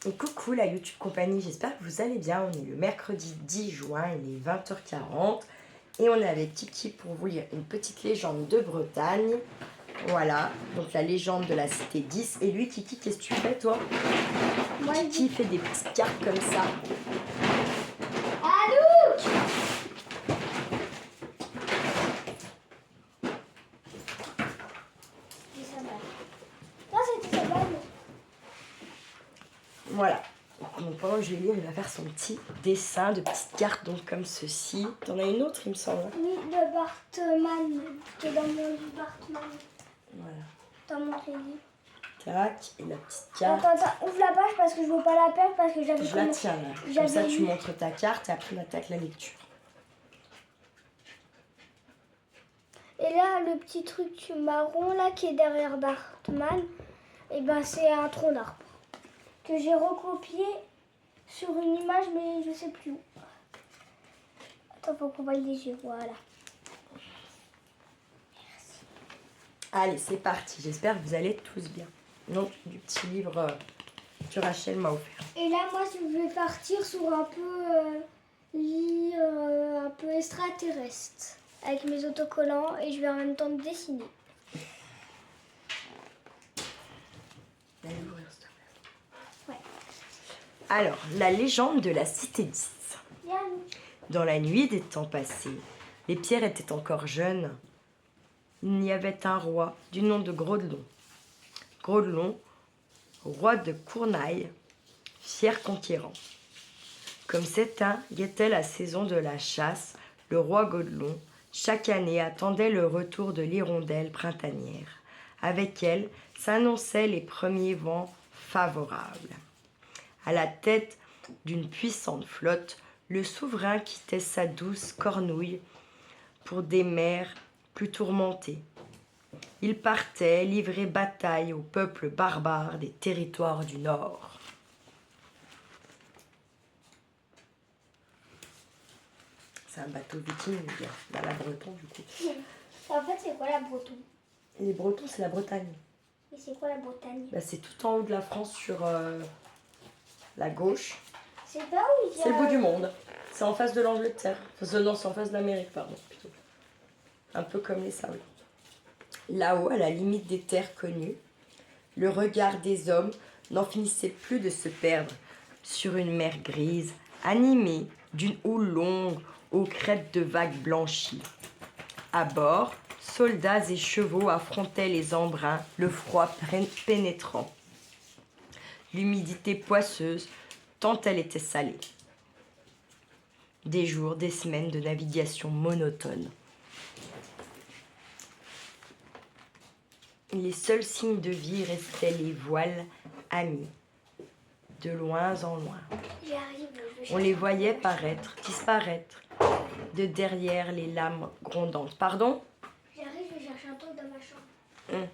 Et coucou la YouTube compagnie, j'espère que vous allez bien. On est le mercredi 10 juin, il est 20h40 et on est avec Kiki pour vous lire une petite légende de Bretagne. Voilà, donc la légende de la cité 10. Et lui, Kiki, qu'est-ce que tu fais toi? Moi, Kiki fait des petites cartes comme ça. Anouk! Ça, c'était sa balle. Voilà. Donc pendant que je vais lire, il va faire son petit dessin de petites cartes, donc comme ceci. T'en as une autre, il me semble. Oui, le Bartman, qui est dans mon livre Bartman. Voilà. Dans mon livre. Tac, et la petite carte. Attends, ouvre la page parce que je veux pas la perdre parce que j'avais Je la tiens là. Comme ça, tu montres ta carte et après on attaque la lecture. Et là, le petit truc marron là qui est derrière Bartman, et ben c'est un tronc d'arbre que j'ai recopié sur une image mais je sais plus où. Attends, faut qu'on voie les yeux, voilà. Allez, c'est parti. J'espère que vous allez tous bien. Donc, du petit livre que Rachel m'a offert. Et là, moi, je vais partir sur un peu extraterrestre avec mes autocollants et je vais en même temps dessiner. Allez ouvrir, s'il te plaît. Ouais. Alors, la légende de la cité 10. Yann. Dans la nuit des temps passés, les pierres étaient encore jeunes. Il y avait un roi du nom de Grodelon. Grodelon, roi de Cournaille, fier conquérant. Comme guettait la saison de la chasse, le roi Grodelon, chaque année, attendait le retour de l'hirondelle printanière. Avec elle s'annonçaient les premiers vents favorables. À la tête d'une puissante flotte, le souverain quittait sa douce cornouille pour des mers plus tourmentées. Il partait livrer bataille aux peuples barbares des territoires du Nord. C'est un bateau viking, dans la Breton du coup. En fait, c'est quoi la Breton? Les Bretons, c'est la Bretagne. Et c'est quoi la Bretagne? Bah, c'est tout en haut de la France sur la gauche. C'est pas où il y a... C'est le bout du monde. C'est en face de l'Angleterre. Enfin, non, c'est en face de l'Amérique, pardon, plutôt. Un peu comme les sables. Là-haut, à la limite des terres connues, le regard des hommes n'en finissait plus de se perdre sur une mer grise, animée d'une houle longue aux crêtes de vagues blanchies. À bord, soldats et chevaux affrontaient les embruns, le froid pénétrant. L'humidité poisseuse, tant elle était salée. Des jours, des semaines de navigation monotone. Les seuls signes de vie restaient les voiles amis, de loin en loin. J'arrive, On les voyait disparaître, de derrière les lames grondantes. Pardon? J'arrive, je cherche un truc dans ma chambre.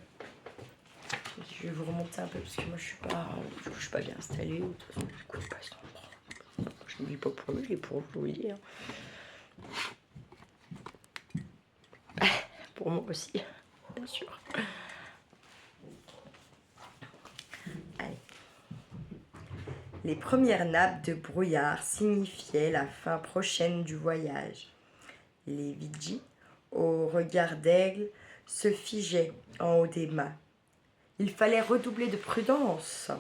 Je vais vous remonter un peu parce que moi je suis pas bien installée. De toute façon, je ne pas ce qu'on prend. Je ne lis pas pour lui, je lis pour vous dire. Pour moi aussi, bien sûr. Allez. Les premières nappes de brouillard signifiaient la fin prochaine du voyage. Les Vidji, au regard d'aigle, se figeaient en haut des mâts. Il fallait redoubler de prudence.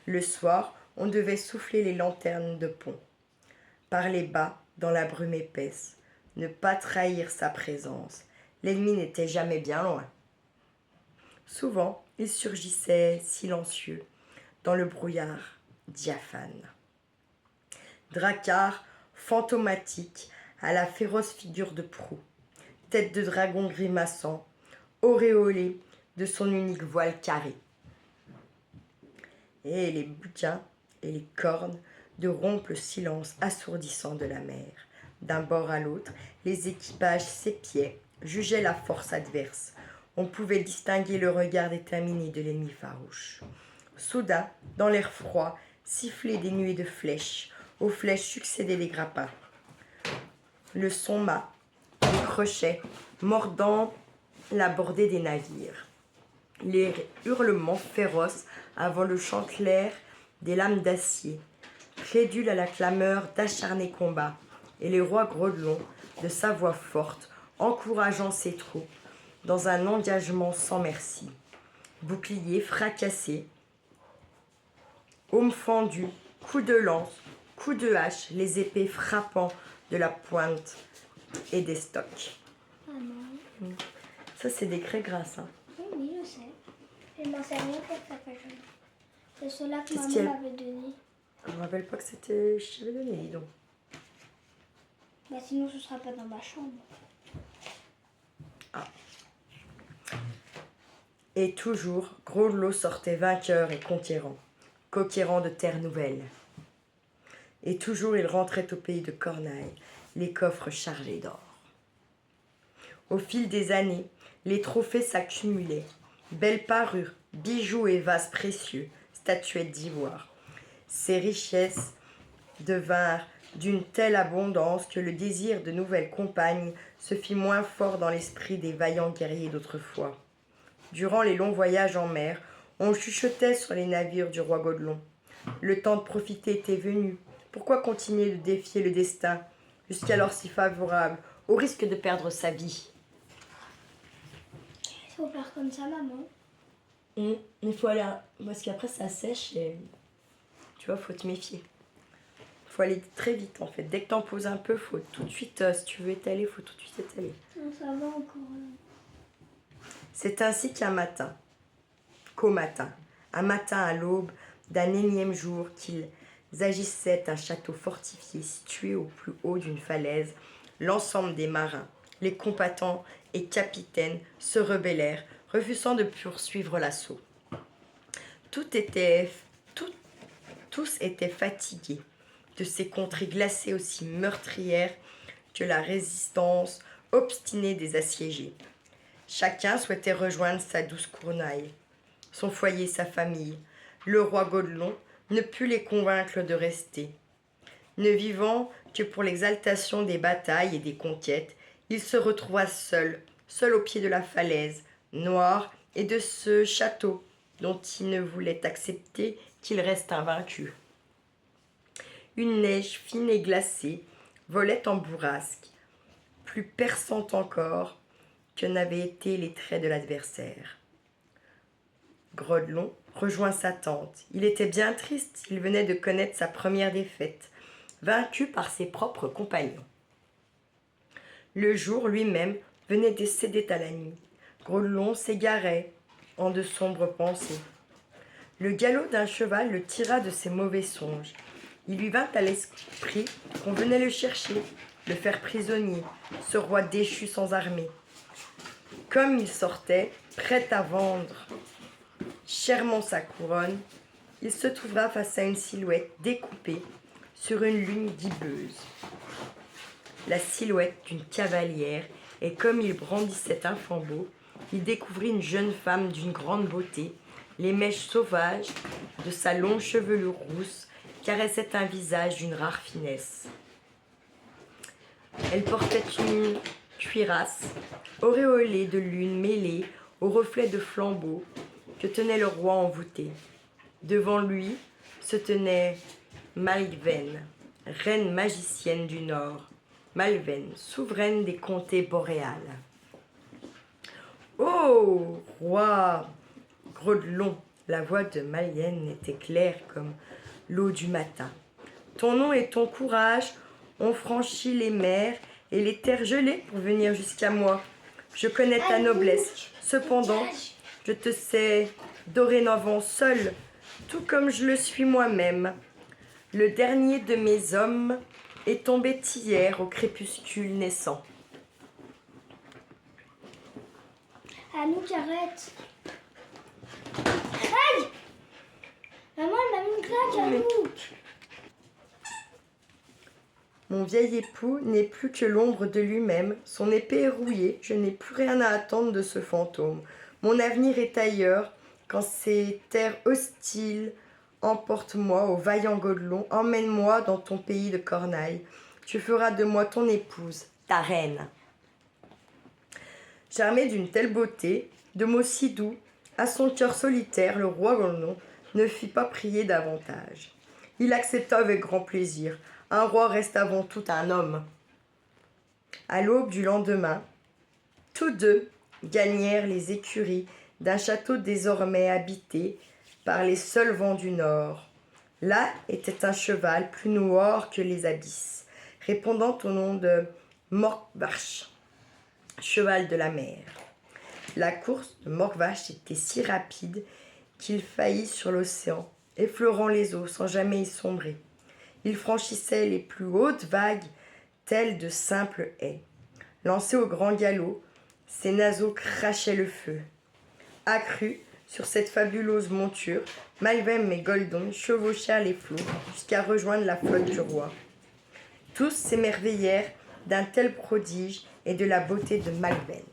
Le soir, on devait souffler les lanternes de pont. Parler bas, dans la brume épaisse. Ne pas trahir sa présence. L'ennemi n'était jamais bien loin. Souvent, il surgissait silencieux, dans le brouillard diaphane. Drakkar, fantomatique, à la féroce figure de proue. Tête de dragon grimaçant, auréolé de son unique voile carré. Et les bouquins et les cornes de rompre le silence assourdissant de la mer. D'un bord à l'autre, les équipages s'épiaient, jugeaient la force adverse. On pouvait distinguer le regard déterminé de l'ennemi farouche. Soudain, dans l'air froid, sifflaient des nuées de flèches. Aux flèches succédaient les grappins. Le son mât, les crochets, mordant la bordée des navires. Les hurlements féroces avant le chant clair des lames d'acier, prédule à la clameur d'acharnés combats, et le roi Grodelon, de sa voix forte, encourageant ses troupes dans un engagement sans merci. Boucliers fracassés, aumes fendus, coups de lance, coups de hache, les épées frappant de la pointe et des stocks. Ah non. Ça, c'est des craies grasses. Hein. Oui, je sais. Je n'en sais rien pour ça que je... C'est ceux-là que Qu'est-ce qu'il y a? maman m'avait donné. Je me rappelle pas que c'était... Je t'avais donné, dis donc. Bah sinon, ce sera pas dans ma chambre. Ah. Et toujours, Grodelot sortait vainqueur et conquérant de terres nouvelles. Et toujours il rentrait au pays de Cornaille, les coffres chargés d'or. Au fil des années, les trophées s'accumulaient. Belles parures, bijoux et vases précieux, statuettes d'ivoire. Ces richesses devinrent d'une telle abondance que le désir de nouvelles compagnes se fit moins fort dans l'esprit des vaillants guerriers d'autrefois. Durant les longs voyages en mer, on chuchotait sur les navires du roi Grodelon. Le temps de profiter était venu. Pourquoi continuer de défier le destin, jusqu'alors si favorable, au risque de perdre sa vie? Il faut faire comme ça, maman. Il faut aller... Parce qu'après, ça sèche et... Tu vois, faut te méfier. Faut aller très vite, en fait. Dès que t'en poses un peu, faut tout de suite... si tu veux étaler, faut tout de suite étaler. Non, ça va encore. C'est ainsi qu'au matin, un matin à l'aube d'un énième jour, qu'ils agissaient un château fortifié situé au plus haut d'une falaise, l'ensemble des marins, les combattants et capitaines se rebellèrent, refusant de poursuivre l'assaut. Tous étaient fatigués de ces contrées glacées aussi meurtrières que la résistance obstinée des assiégés. Chacun souhaitait rejoindre sa douce Cornaille, son foyer, sa famille. Le roi Grodelon ne put les convaincre de rester. Ne vivant que pour l'exaltation des batailles et des conquêtes, il se retrouva seul au pied de la falaise, noire, et de ce château dont il ne voulait accepter qu'il reste invaincu. Une neige fine et glacée volait en bourrasque, plus perçante encore que n'avaient été les traits de l'adversaire. Grodelon rejoint sa tante. Il était bien triste, il venait de connaître sa première défaite, vaincu par ses propres compagnons. Le jour lui-même venait de céder à la nuit. Grodelon s'égarait en de sombres pensées. Le galop d'un cheval le tira de ses mauvais songes. Il lui vint à l'esprit qu'on venait le chercher, le faire prisonnier, ce roi déchu sans armée. Comme il sortait, prêt à vendre chèrement sa couronne, il se trouvera face à une silhouette découpée sur une lune gibbeuse. La silhouette d'une cavalière, et comme il brandissait un flambeau, il découvrit une jeune femme d'une grande beauté. Les mèches sauvages de sa longue chevelure rousse caressaient un visage d'une rare finesse. Elle portait une cuirasse auréolée de lune mêlée aux reflets de flambeau que tenait le roi envoûté. Devant lui se tenait Malven, reine magicienne du Nord, Malven, souveraine des comtés boréales. « Oh, roi Grodelon !» La voix de Malven était claire comme l'eau du matin. « Ton nom et ton courage ont franchi les mers et les terres gelées pour venir jusqu'à moi. Je connais ta noblesse. Cependant, je te sais dorénavant seul, tout comme je le suis moi-même. Le dernier de mes hommes est tombé hier au crépuscule naissant. » Anouk, arrête. Aïe! Maman, elle m'a mis une claque, Anouk. Mon vieil époux n'est plus que l'ombre de lui-même. Son épée est rouillée. Je n'ai plus rien à attendre de ce fantôme. Mon avenir est ailleurs. Quand ces terres hostiles, emporte-moi au vaillant Grodelon. Emmène-moi dans ton pays de Cornaille. Tu feras de moi ton épouse, ta reine. Charmé d'une telle beauté, de mots si doux, à son cœur solitaire, le roi Grodelon ne fit pas prier davantage. Il accepta avec grand plaisir. Un roi reste avant tout un homme. À l'aube du lendemain, tous deux gagnèrent les écuries d'un château désormais habité par les seuls vents du nord. Là était un cheval plus noir que les abysses, répondant au nom de Morkvash, cheval de la mer. La course de Morkvash était si rapide qu'il faillit sur l'océan, effleurant les eaux sans jamais y sombrer. Il franchissait les plus hautes vagues, telles de simples haies. Lancé au grand galop, ses naseaux crachaient le feu. Accrus sur cette fabuleuse monture, Malvem et Goldon chevauchèrent les flots jusqu'à rejoindre la flotte du roi. Tous s'émerveillèrent d'un tel prodige et de la beauté de Malven.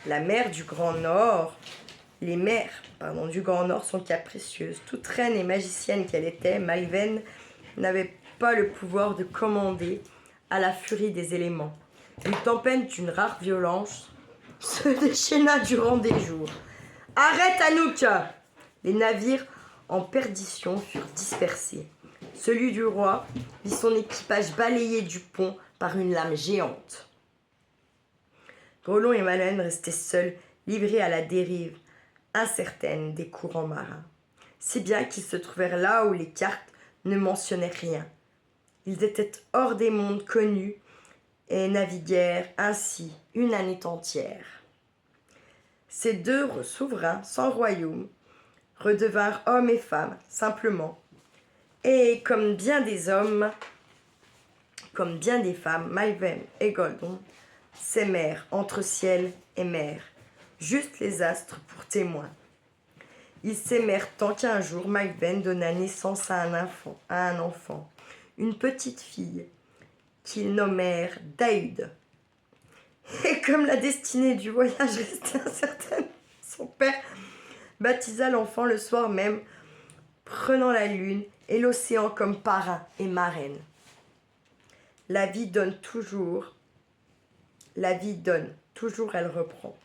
La mer du Grand Nord, les mers du Grand Nord sont capricieuses. Toute reine et magicienne qu'elle était, Malven n'avait pas le pouvoir de commander à la furie des éléments. Une tempête d'une rare violence se déchaîna durant des jours. « Arrête, Anouk !» Les navires en perdition furent dispersés. Celui du roi vit son équipage balayé du pont par une lame géante. Grelot et Malven restaient seuls, livrés à la dérive incertaine des courants marins, si bien qu'ils se trouvèrent là où les cartes ne mentionnaient rien. Ils étaient hors des mondes connus et naviguèrent ainsi une année entière. Ces deux souverains sans royaume redevinrent hommes et femmes simplement, et comme bien des hommes, comme bien des femmes, Malven et Goldon s'aimèrent entre ciel et mer, juste les astres pour témoins. Ils s'aimèrent tant qu'un jour Malven donna naissance à un enfant, une petite fille qu'ils nommèrent Daüd. Et comme la destinée du voyage restait incertaine, son père baptisa l'enfant le soir même, prenant la lune et l'océan comme parrain et marraine. La vie donne toujours, elle reprend.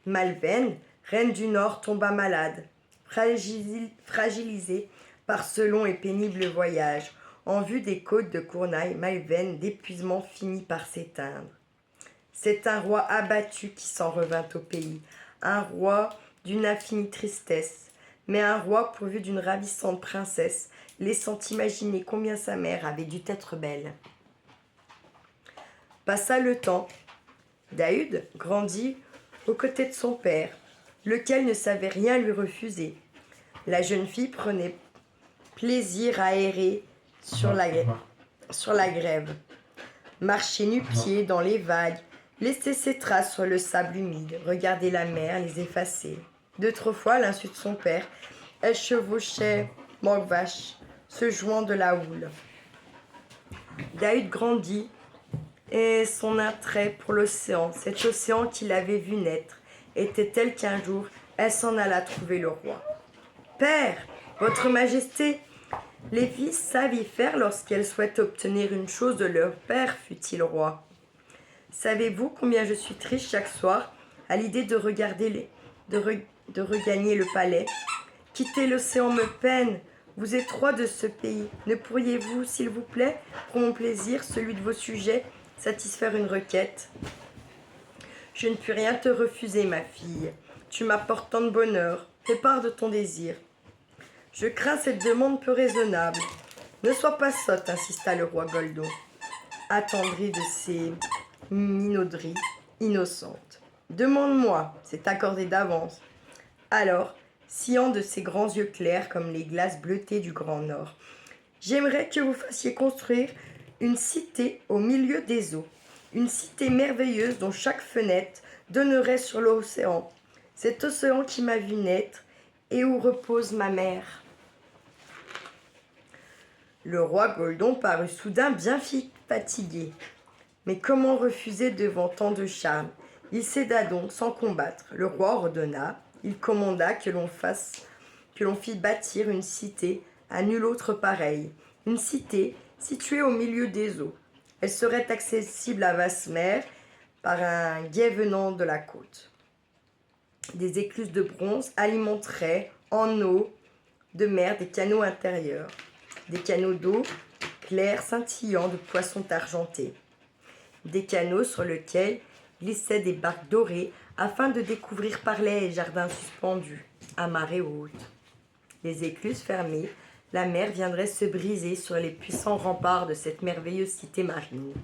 Malven, reine du Nord, tomba malade, fragilisée par ce long et pénible voyage. En vue des côtes de Cournaille, Malven, d'épuisement, finit par s'éteindre. C'est un roi abattu qui s'en revint au pays, un roi d'une infinie tristesse, mais un roi pourvu d'une ravissante princesse, laissant imaginer combien sa mère avait dû être belle. Passa le temps. Daüd grandit aux côtés de son père, lequel ne savait rien lui refuser. La jeune fille prenait plaisir à errer sur la grève, marcher nu-pieds dans les vagues, laisser ses traces sur le sable humide, regarder la mer, les effacer. D'autres fois, à l'insu de son père, elle chevauchait Morkvash, se jouant de la houle. Daüd grandit et son attrait pour l'océan, cet océan qu'il avait vu naître, était tel qu'un jour, elle s'en alla trouver le roi. « Père, votre majesté, les filles savent y faire lorsqu'elles souhaitent obtenir une chose de leur père, fut-il roi. Savez-vous combien je suis triste chaque soir à l'idée de regagner le palais. Quitter l'océan me peine. Vous êtes roi de ce pays. Ne pourriez-vous, s'il vous plaît, pour mon plaisir, celui de vos sujets, satisfaire une requête ? Je ne puis rien te refuser, ma fille. Tu m'apportes tant de bonheur. Fais part de ton désir. Je crains cette demande peu raisonnable. Ne sois pas sotte, insista le roi Goldon, attendri de ses minauderies innocentes. Demande-moi, c'est accordé d'avance. Alors, sillant de ses grands yeux clairs comme les glaces bleutées du Grand Nord, j'aimerais que vous fassiez construire une cité au milieu des eaux, une cité merveilleuse dont chaque fenêtre donnerait sur l'océan, cet océan qui m'a vu naître et où repose ma mère. Le roi Goldon parut soudain bien fatigué. Mais comment refuser devant tant de charme ? Il céda donc sans combattre. Le roi ordonna, il commanda que l'on fît bâtir une cité à nul autre pareille, une cité située au milieu des eaux. Elle serait accessible à vaste mer par un guet venant de la côte. Des écluses de bronze alimenteraient en eau de mer des canaux intérieurs, des canaux d'eau clairs scintillants de poissons argentés, des canaux sur lesquels glissaient des barques dorées afin de découvrir par les jardins suspendus à marée haute. Les écluses fermées, la mer viendrait se briser sur les puissants remparts de cette merveilleuse cité marine.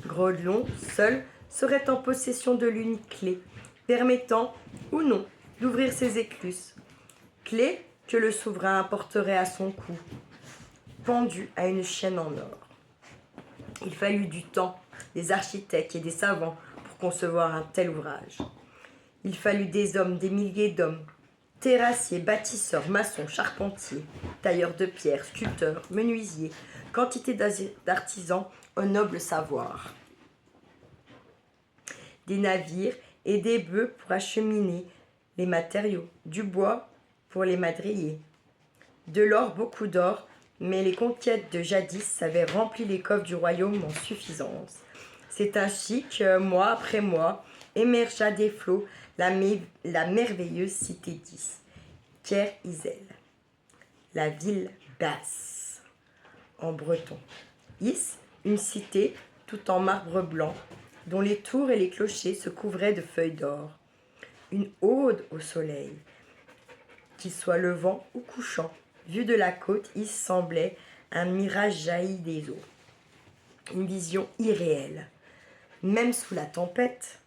Grodelon, seul, serait en possession de l'unique clé, permettant, ou non, d'ouvrir ces écluses. Clé que le souverain apporterait à son cou, pendue à une chaîne en or. Il fallut du temps, des architectes et des savants pour concevoir un tel ouvrage. Il fallut des hommes, des milliers d'hommes, terrassiers, bâtisseurs, maçons, charpentiers, tailleurs de pierre, sculpteurs, menuisiers, quantité d'artisans au noble savoir. Des navires et des bœufs pour acheminer les matériaux, du bois pour les madriers. De l'or, beaucoup d'or, mais les conquêtes de jadis avaient rempli les coffres du royaume en suffisance. C'est ainsi que, mois après mois, émergea des flots la merveilleuse cité d'Is, Ker-Isel, la ville basse, en breton. Is, une cité tout en marbre blanc, dont les tours et les clochers se couvraient de feuilles d'or. Une ode au soleil, qu'il soit levant ou couchant. Vu de la côte, Is semblait un mirage jailli des eaux. Une vision irréelle. Même sous la tempête,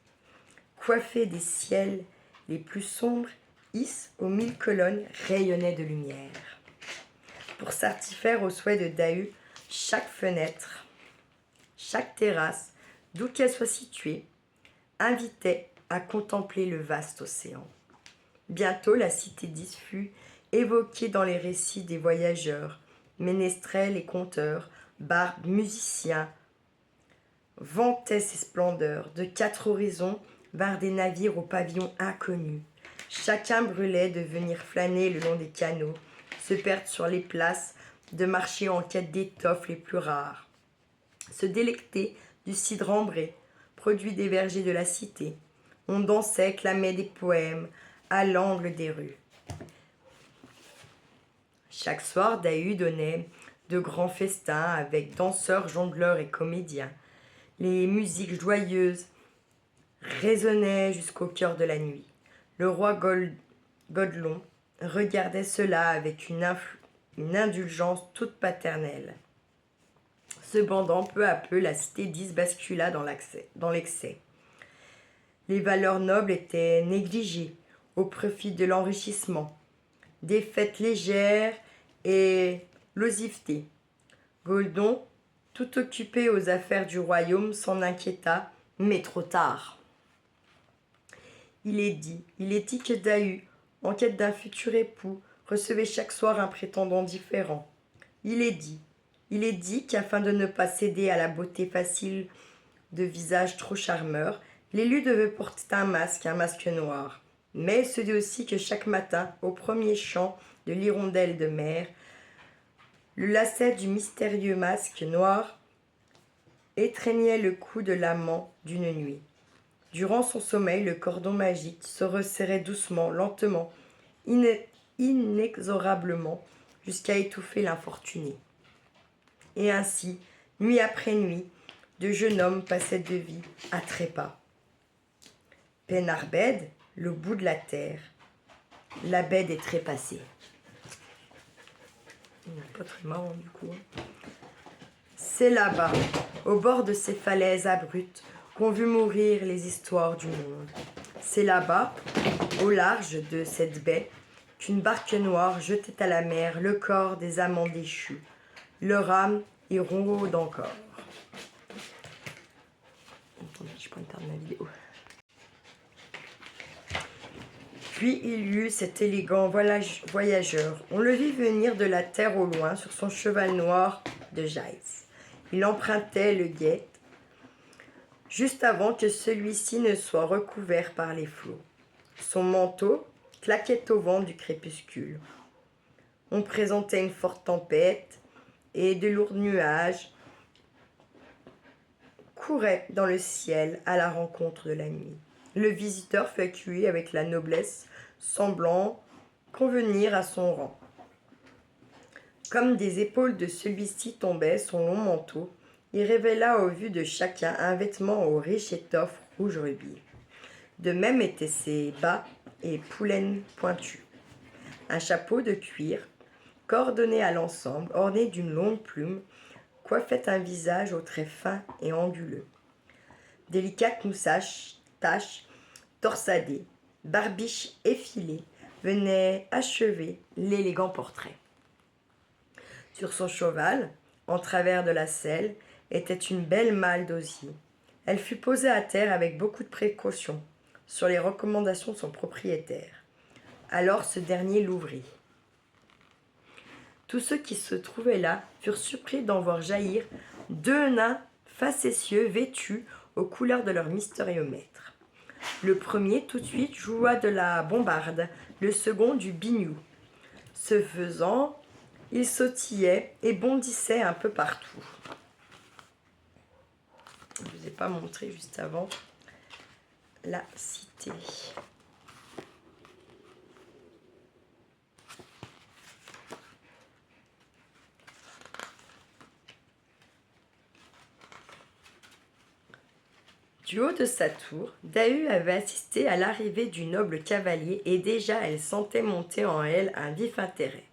coiffée des ciels les plus sombres, Is, aux 1000 colonnes, rayonnait de lumière. Pour satisfaire aux souhaits de Dahu, chaque fenêtre, chaque terrasse, d'où qu'elle soit située, invitait à contempler le vaste océan. Bientôt, la cité d'Is fut évoquée dans les récits des voyageurs, ménestrels et conteurs, barbes, musiciens, vantaient ses splendeurs. De 4 horizons vinrent des navires aux pavillons inconnus. Chacun brûlait de venir flâner le long des canaux, se perdre sur les places, de marcher en quête d'étoffes les plus rares, se délecter du cidre ambré, produit des vergers de la cité. On dansait, clamait des poèmes à l'angle des rues. Chaque soir, Dahu donnait de grands festins avec danseurs, jongleurs et comédiens. Les musiques joyeuses résonnaient jusqu'au cœur de la nuit. Le roi Godelon regardait cela avec une indulgence toute paternelle. Cependant, peu à peu, la cité d'Is bascula dans l'excès. Les valeurs nobles étaient négligées au profit de l'enrichissement, des fêtes légères et l'oisiveté. Goldon, tout occupé aux affaires du royaume, s'en inquiéta, mais trop tard. Il est dit que Dahu, en quête d'un futur époux, recevait chaque soir un prétendant différent. Il est dit qu'afin de ne pas céder à la beauté facile de visage trop charmeur, l'élu devait porter un masque noir. Mais il se dit aussi que chaque matin, au premier chant de l'hirondelle de mer, le lacet du mystérieux masque noir étreignait le cou de l'amant d'une nuit. Durant son sommeil, le cordon magique se resserrait doucement, lentement, inexorablement, jusqu'à étouffer l'infortuné. Et ainsi, nuit après nuit, de jeunes hommes passaient de vie à trépas. Penarbed, le bout de la terre, la baie des trépassés. Pas très marrant du coup. C'est là-bas, au bord de ces falaises abruptes, qu'ont vu mourir les histoires du monde. C'est là-bas, au large de cette baie, qu'une barque noire jetait à la mer le corps des amants déchus. Leur âme y rôde encore. Attendez, je prends une part de ma vidéo. Puis il y eut cet élégant voyageur. On le vit venir de la terre au loin sur son cheval noir de jaisse. Il empruntait le guet juste avant que celui-ci ne soit recouvert par les flots. Son manteau claquait au vent du crépuscule. On présentait une forte tempête et de lourds nuages couraient dans le ciel à la rencontre de la nuit. Le visiteur fut accueilli avec la noblesse, semblant convenir à son rang. Comme des épaules de celui-ci tombait son long manteau, il révéla aux vues de chacun un vêtement aux riches étoffes rouge rubis. De même étaient ses bas et poulaines pointues. Un chapeau de cuir, coordonné à l'ensemble, orné d'une longue plume, coiffait un visage aux traits fins et anguleux. Délicates moustaches, taches, torsadées, barbiches effilées, venaient achever l'élégant portrait. Sur son cheval, en travers de la selle, était une belle malle d'osier. Elle fut posée à terre avec beaucoup de précaution, sur les recommandations de son propriétaire. Alors ce dernier l'ouvrit. Tous ceux qui se trouvaient là furent surpris d'en voir jaillir 2 nains facétieux vêtus aux couleurs de leur mystérieux maître. Le premier tout de suite joua de la bombarde, le second du biniou. Ce faisant, il sautillait et bondissait un peu partout. Je ne vous ai pas montré juste avant la cité. Du haut de sa tour, Dahu avait assisté à l'arrivée du noble cavalier et déjà elle sentait monter en elle un vif intérêt.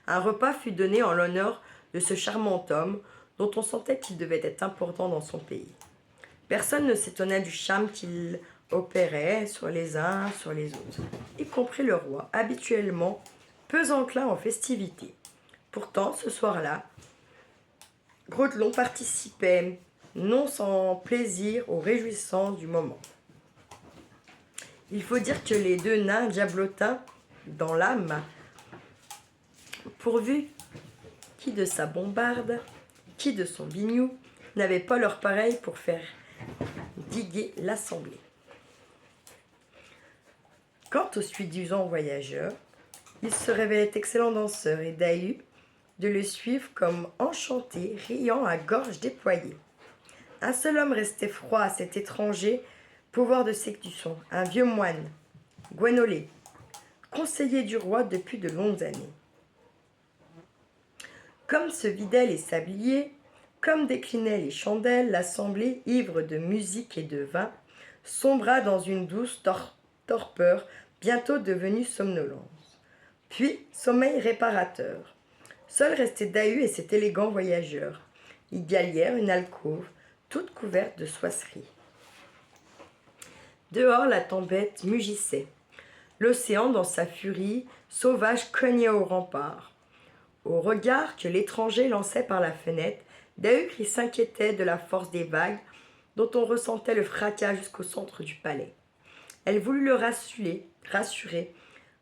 Un repas fut donné en l'honneur de ce charmant homme dont on sentait qu'il devait être important dans son pays. Personne ne s'étonnait du charme qu'il opérait sur les uns, sur les autres, y compris le roi, habituellement peu enclin aux festivités. Pourtant, ce soir-là, Grodelon participait non sans plaisir aux réjouissances du moment. Il faut dire que les 2 nains diablotins dans l'âme, pourvu qui de sa bombarde, qui de son biniou, n'avaient pas leur pareil pour faire diguer l'assemblée. Quant au soi-disant voyageur, il se révélait excellent danseur et Dahu de le suivre comme enchanté, riant à gorge déployée. Un seul homme restait froid à cet étranger pouvoir de séduction, un vieux moine, Gwenolé, conseiller du roi depuis de longues années. Comme se vidaient les sabliers, comme déclinaient les chandelles, l'assemblée, ivre de musique et de vin, sombra dans une douce torpeur, bientôt devenue somnolence. Puis, sommeil réparateur. Seul restait Dahu et cet élégant voyageur. Ils gagnèrent une alcôve, toute couverte de soieries. Dehors, la tempête mugissait. L'océan, dans sa furie sauvage, cognait aux remparts. Au regard que l'étranger lançait par la fenêtre, Dahu s'inquiétait de la force des vagues dont on ressentait le fracas jusqu'au centre du palais. Elle voulut le rassurer,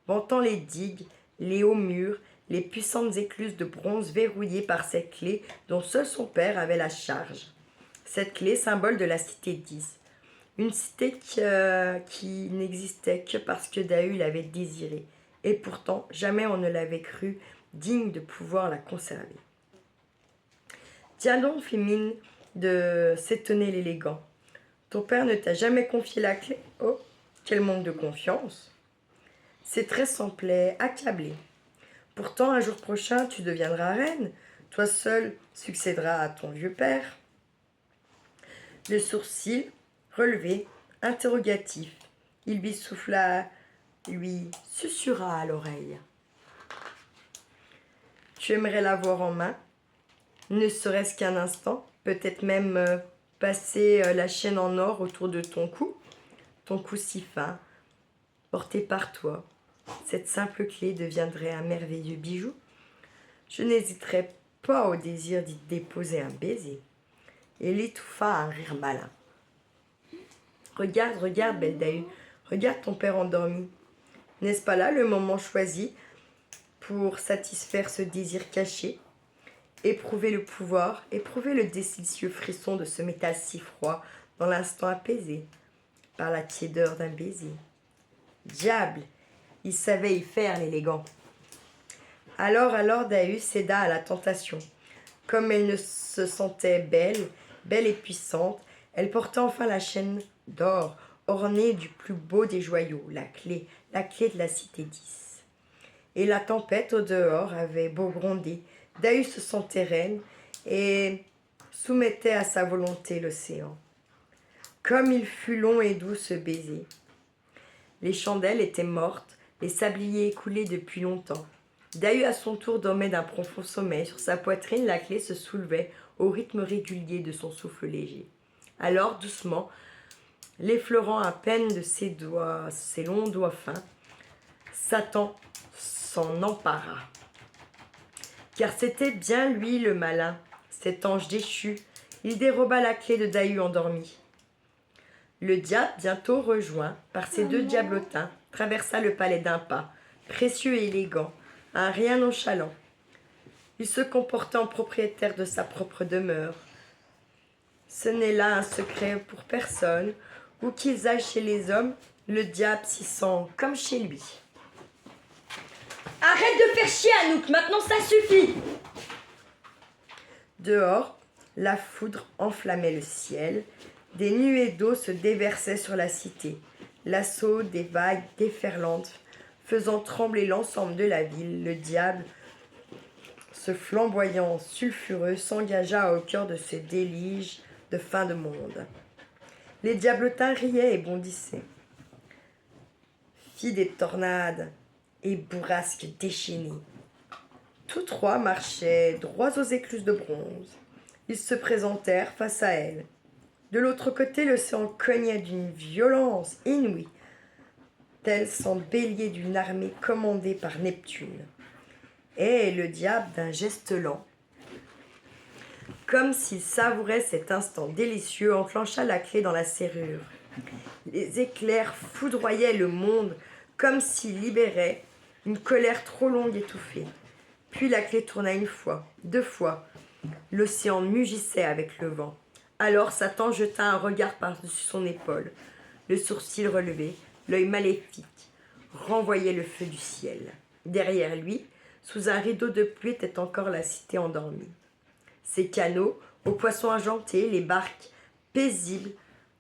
vantant les digues, les hauts murs, les puissantes écluses de bronze verrouillées par cette clé dont seul son père avait la charge. Cette clé, symbole de la cité d'Is. Une cité qui n'existait que parce que Dahu l'avait désirée. Et pourtant, jamais on ne l'avait cru digne de pouvoir la conserver. Tiens donc, fit mine de s'étonner l'élégant. Ton père ne t'a jamais confié la clé? Oh, quel manque de confiance! Ses traits semblaient accablés. Pourtant, un jour prochain, tu deviendras reine. Toi seul succéderas à ton vieux père. Le sourcil relevé, interrogatif, il lui susurra à l'oreille. Tu aimerais l'avoir en main, ne serait-ce qu'un instant, peut-être même passer la chaîne en or autour de ton cou si fin, porté par toi. Cette simple clé deviendrait un merveilleux bijou. Je n'hésiterais pas au désir d'y déposer un baiser. Et il étouffa un rire malin. Regarde, belle Dahu, regarde ton père endormi. N'est-ce pas là le moment choisi pour satisfaire ce désir caché? Éprouver le pouvoir, éprouver le délicieux frisson de ce métal si froid dans l'instant apaisé par la tiédeur d'un baiser. Diable, il savait y faire l'élégant. Alors Dahu céda à la tentation. Comme elle ne se sentait belle et puissante, elle porta enfin la chaîne d'or ornée du plus beau des joyaux, la clé de la cité 10. Et la tempête au dehors avait beau gronder, Dahu se sentait reine et soumettait à sa volonté l'océan. Comme il fut long et doux ce baiser. Les chandelles étaient mortes, les sabliers écoulés depuis longtemps. Dahu à son tour dormait d'un profond sommeil. Sur sa poitrine, la clé se soulevait au rythme régulier de son souffle léger. Alors, doucement, l'effleurant à peine de ses longs doigts fins, Satan s'en empara. Car c'était bien lui le malin, cet ange déchu. Il déroba la clé de Dahu endormi. Le diable, bientôt rejoint par ses deux diablotins, traversa le palais d'un pas, précieux et élégant, un rien nonchalant. Il se comportait en propriétaire de sa propre demeure. Ce n'est là un secret pour personne, où qu'ils aillent chez les hommes, le diable s'y sent comme chez lui. Arrête de faire chier, Anouk, maintenant ça suffit! Dehors, la foudre enflammait le ciel. Des nuées d'eau se déversaient sur la cité. L'assaut des vagues déferlantes faisant trembler l'ensemble de la ville, le diable, ce flamboyant sulfureux, s'engagea au cœur de ce déluge de fin de monde. Les diablotins riaient et bondissaient. Filles des tornades et bourrasques déchaînées. Tous trois marchaient droits aux écluses de bronze. Ils se présentèrent face à elle. De l'autre côté, l'océan cognait d'une violence inouïe, tel son bélier d'une armée commandée par Neptune. Et le diable, d'un geste lent, comme s'il savourait cet instant délicieux, enclencha la clé dans la serrure. Les éclairs foudroyaient le monde comme s'il libérait une colère trop longue étouffée. Puis la clé tourna une fois, deux fois. L'océan mugissait avec le vent. Alors Satan jeta un regard par-dessus son épaule. Le sourcil relevé, l'œil maléfique, renvoyait le feu du ciel. Derrière lui, sous un rideau de pluie, était encore la cité endormie. Ses canots, aux poissons argentés, les barques paisibles,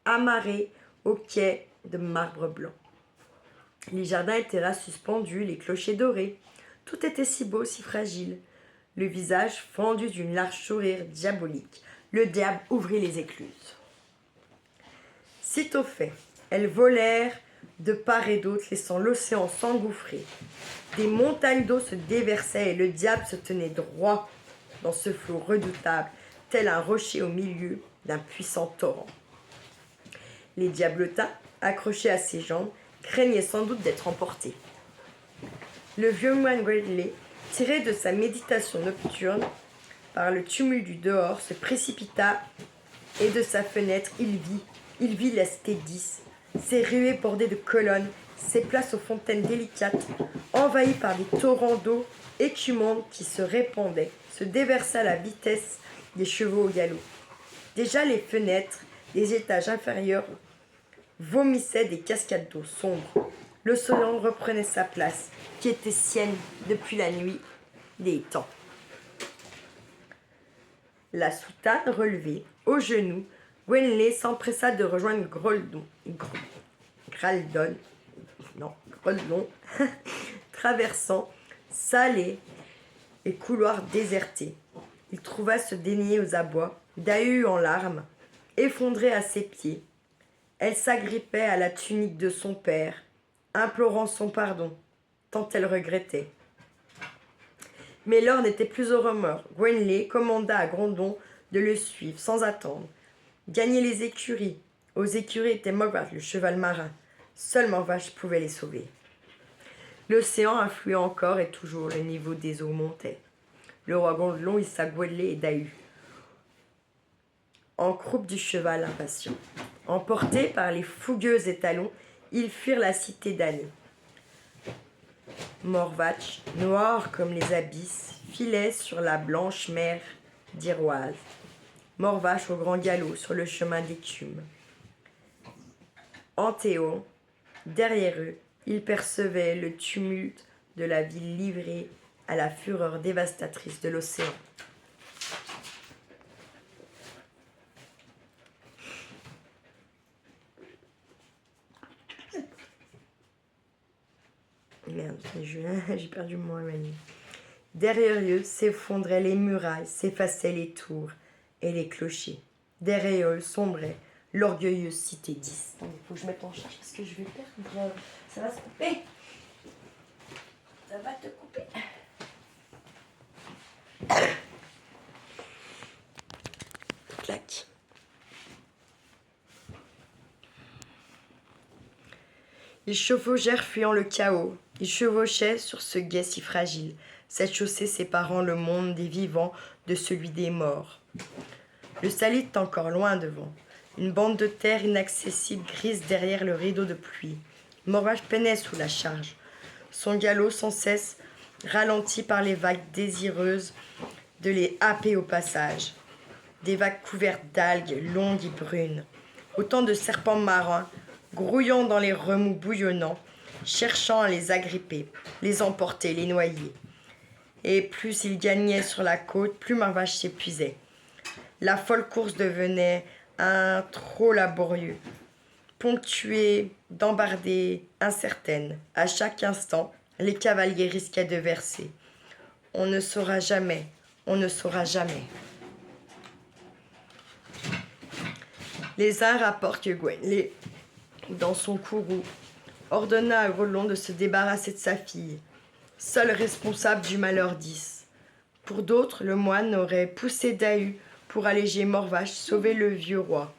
amarrées au quai de marbre blanc. Les jardins étaient là suspendus, les clochers dorés. Tout était si beau, si fragile. Le visage fendu d'une large sourire diabolique. Le diable ouvrit les écluses. Sitôt fait, elles volèrent de part et d'autre, laissant l'océan s'engouffrer. Des montagnes d'eau se déversaient et le diable se tenait droit dans ce flot redoutable, tel un rocher au milieu d'un puissant torrent. Les diablotins, accrochés à ses jambes, craignaient sans doute d'être emportés. Le vieux moine Gridley, tiré de sa méditation nocturne par le tumulte du dehors, se précipita et de sa fenêtre il vit la cité 10, ses ruées bordées de colonnes, ses places aux fontaines délicates, envahies par des torrents d'eau écumantes qui se répandaient, se déversaient à la vitesse des chevaux au galop. Déjà les fenêtres des étages inférieurs vomissaient des cascades d'eau sombres. Le soleil reprenait sa place, qui était sienne depuis la nuit des temps. La soutane relevée, aux genoux, Gwenley s'empressa de rejoindre Groldon, traversant salles et couloirs désertés. Il trouva se dénier aux abois, Dahu en larmes, effondrée à ses pieds. Elle s'agrippait à la tunique de son père, implorant son pardon, tant elle regrettait. Mais l'or n'était plus au remords. Gwenley commanda à Grondon de le suivre sans attendre. Gagner les écuries. Aux écuries était Morvash, le cheval marin. Seul Morvash pouvait les sauver. L'océan affluait encore et toujours, le niveau des eaux montait. Le roi Gondelon hissa Gwenley et Dahu en croupe du cheval impatient. Emportés par les fougueux étalons, ils fuirent la cité damnée. Morvash, noir comme les abysses, filait sur la blanche mer d'Iroise. Morvash au grand galop sur le chemin d'écume. Anthéon, derrière eux, ils percevaient le tumulte de la ville livrée à la fureur dévastatrice de l'océan. J'ai perdu mon Emmanuel. Derrière eux s'effondraient les murailles, s'effaçaient les tours et les clochers. Derrière eux sombrait l'orgueilleuse cité 10. Il faut que je mette en charge parce que je vais perdre. Ça va se couper. Ça va te couper. Clac. Ils chevauchèrent fuyant le chaos. Ils chevauchaient sur ce guet si fragile, cette chaussée séparant le monde des vivants de celui des morts. Le salit est encore loin devant. Une bande de terre inaccessible grise derrière le rideau de pluie. Morvache peinait sous la charge. Son galop sans cesse ralenti par les vagues désireuses de les happer au passage. Des vagues couvertes d'algues longues et brunes. Autant de serpents marins grouillant dans les remous bouillonnants, cherchant à les agripper, les emporter, les noyer. Et plus il gagnait sur la côte, plus Morvache s'épuisait. La folle course devenait un trot laborieux, ponctué d'embardées incertaines. À chaque instant, les cavaliers risquaient de verser. On ne saura jamais, on ne saura jamais. Les uns rapportent que Gwenley, dans son courroux, ordonna à Grelon de se débarrasser de sa fille, seul responsable du malheur d'Is. Pour d'autres, le moine aurait poussé Dahu pour alléger Morvache, sauver le vieux roi.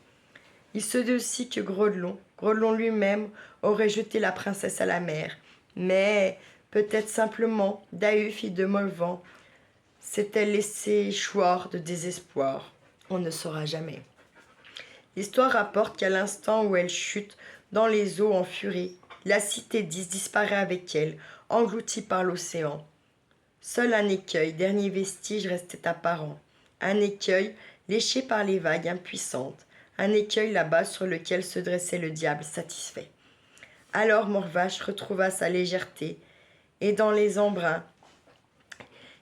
Il se dit aussi que Grelon lui-même, aurait jeté la princesse à la mer. Mais peut-être simplement Dahu, fille de Molvan, s'était laissé choir de désespoir. On ne saura jamais. L'histoire rapporte qu'à l'instant où elle chute dans les eaux en furie, la cité 10 disparaît avec elle, engloutie par l'océan. Seul un écueil, dernier vestige, restait apparent. Un écueil léché par les vagues impuissantes. Un écueil là-bas sur lequel se dressait le diable satisfait. Alors Morvache retrouva sa légèreté, et dans les embruns,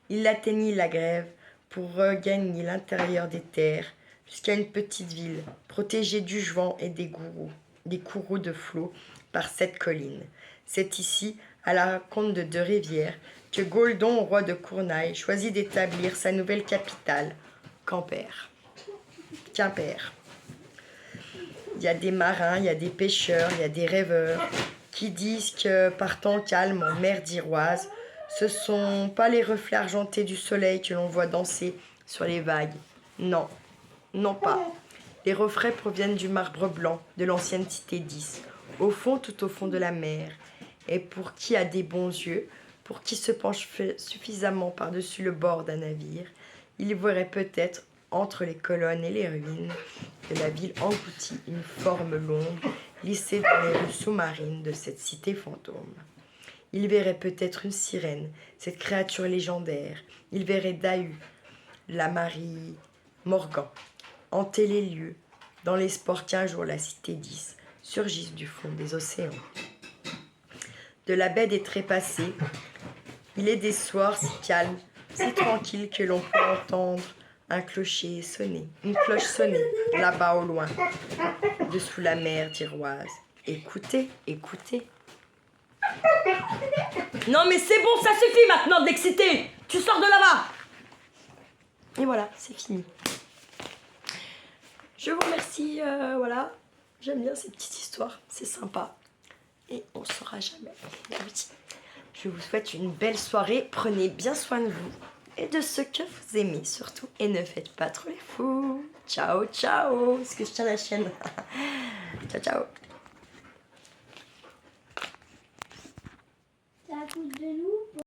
il atteignit la grève pour regagner l'intérieur des terres, jusqu'à une petite ville, protégée du vent et des courroux de flots par cette colline. C'est ici, à la rencontre de deux rivières, que Goldon, roi de Cournaille, choisit d'établir sa nouvelle capitale, Quimper. Il y a des marins, il y a des pêcheurs, il y a des rêveurs qui disent que par temps calme en mer d'Iroise, ce sont pas les reflets argentés du soleil que l'on voit danser sur les vagues. Non, non pas. Les reflets proviennent du marbre blanc de l'ancienne cité 10, au fond, tout au fond de la mer. Et pour qui a des bons yeux, pour qui se penche suffisamment par-dessus le bord d'un navire, il verrait peut-être, entre les colonnes et les ruines de la ville engloutie, une forme longue, lissée dans les rues sous-marines de cette cité fantôme. Il verrait peut-être une sirène, cette créature légendaire. Il verrait Dahu, la Marie Morgan, hanter les lieux, dans l'espoir qu'un jour la cité 10 surgisse du fond des océans. De la baie des trépassés, il est des soirs si calmes, si tranquilles que l'on peut entendre un clocher sonner, une cloche sonner, là-bas au loin, dessous la mer d'Iroise. Écoutez, écoutez. Non mais c'est bon, ça suffit maintenant d'exciter. Tu sors de là-bas. Et voilà, c'est fini. Je vous remercie, voilà. J'aime bien ces petites histoires, c'est sympa. Et on ne saura jamais. Oui. Je vous souhaite une belle soirée. Prenez bien soin de vous et de ce que vous aimez surtout. Et ne faites pas trop les fous. Ciao, ciao. Parce que je tiens la chaîne. Ciao, ciao.